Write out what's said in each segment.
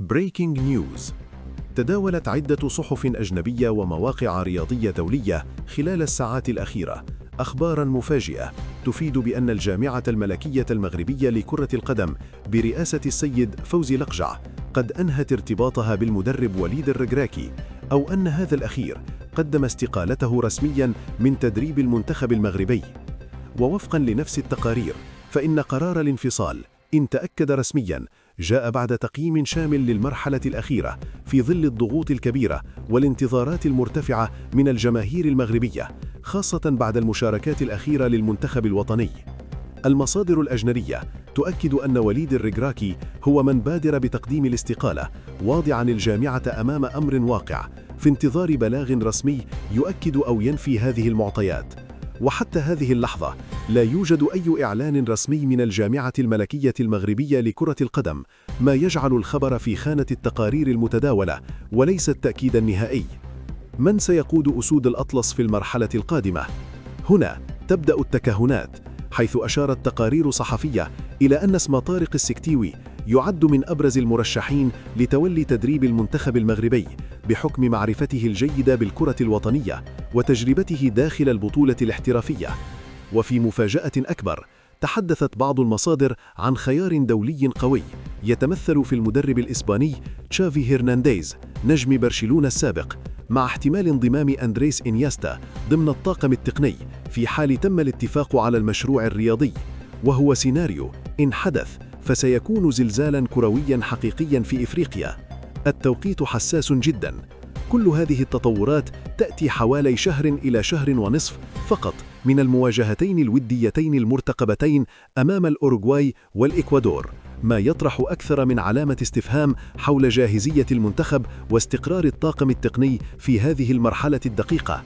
بريكنج نيوز. تداولت عدة صحف أجنبية ومواقع رياضية دولية خلال الساعات الأخيرة أخباراً مفاجئة تفيد بأن الجامعة الملكية المغربية لكرة القدم برئاسة السيد فوزي لقجع قد أنهت ارتباطها بالمدرب وليد الركراكي، أو أن هذا الأخير قدم استقالته رسمياً من تدريب المنتخب المغربي. ووفقاً لنفس التقارير، فإن قرار الانفصال إن تأكد رسمياً جاء بعد تقييم شامل للمرحلة الأخيرة في ظل الضغوط الكبيرة والانتظارات المرتفعة من الجماهير المغربية، خاصة بعد المشاركات الأخيرة للمنتخب الوطني. المصادر الأجنبية تؤكد أن وليد الركراكي هو من بادر بتقديم الاستقالة، واضعاً الجامعة أمام أمر واقع في انتظار بلاغ رسمي يؤكد أو ينفي هذه المعطيات. وحتى هذه اللحظة لا يوجد أي إعلان رسمي من الجامعة الملكية المغربية لكرة القدم، ما يجعل الخبر في خانة التقارير المتداولة وليس التأكيد النهائي. من سيقود أسود الأطلس في المرحلة القادمة؟ هنا تبدأ التكهنات، حيث أشارت تقارير صحفية إلى أن اسم طارق السكتيوي يعد من أبرز المرشحين لتولي تدريب المنتخب المغربي بحكم معرفته الجيدة بالكرة الوطنية وتجربته داخل البطولة الاحترافية. وفي مفاجأة أكبر، تحدثت بعض المصادر عن خيار دولي قوي يتمثل في المدرب الإسباني تشافي هرنانديز نجم برشلونة السابق، مع احتمال انضمام أندريس إنياستا ضمن الطاقم التقني في حال تم الاتفاق على المشروع الرياضي. وهو سيناريو إن حدث فسيكون زلزالاً كروياً حقيقياً في إفريقيا. التوقيت حساس جداً. كل هذه التطورات تأتي حوالي شهر إلى شهر ونصف فقط من المواجهتين الوديتين المرتقبتين أمام الأوروغواي والإكوادور، ما يطرح أكثر من علامة استفهام حول جاهزية المنتخب واستقرار الطاقم التقني في هذه المرحلة الدقيقة.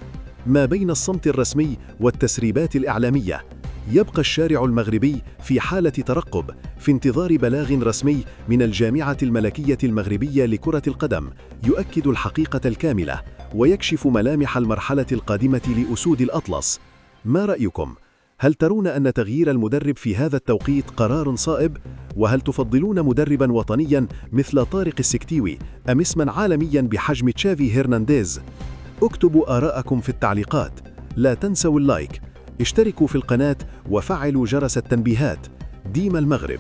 ما بين الصمت الرسمي والتسريبات الإعلامية، يبقى الشارع المغربي في حالة ترقب في انتظار بلاغ رسمي من الجامعة الملكية المغربية لكرة القدم يؤكد الحقيقة الكاملة ويكشف ملامح المرحلة القادمة لأسود الأطلس. ما رأيكم؟ هل ترون أن تغيير المدرب في هذا التوقيت قرار صائب؟ وهل تفضلون مدرباً وطنياً مثل طارق السكتيوي أم اسماً عالمياً بحجم تشافي هرنانديز؟ اكتبوا آراءكم في التعليقات. لا تنسوا اللايك، اشتركوا في القناة وفعلوا جرس التنبيهات. ديما المغرب.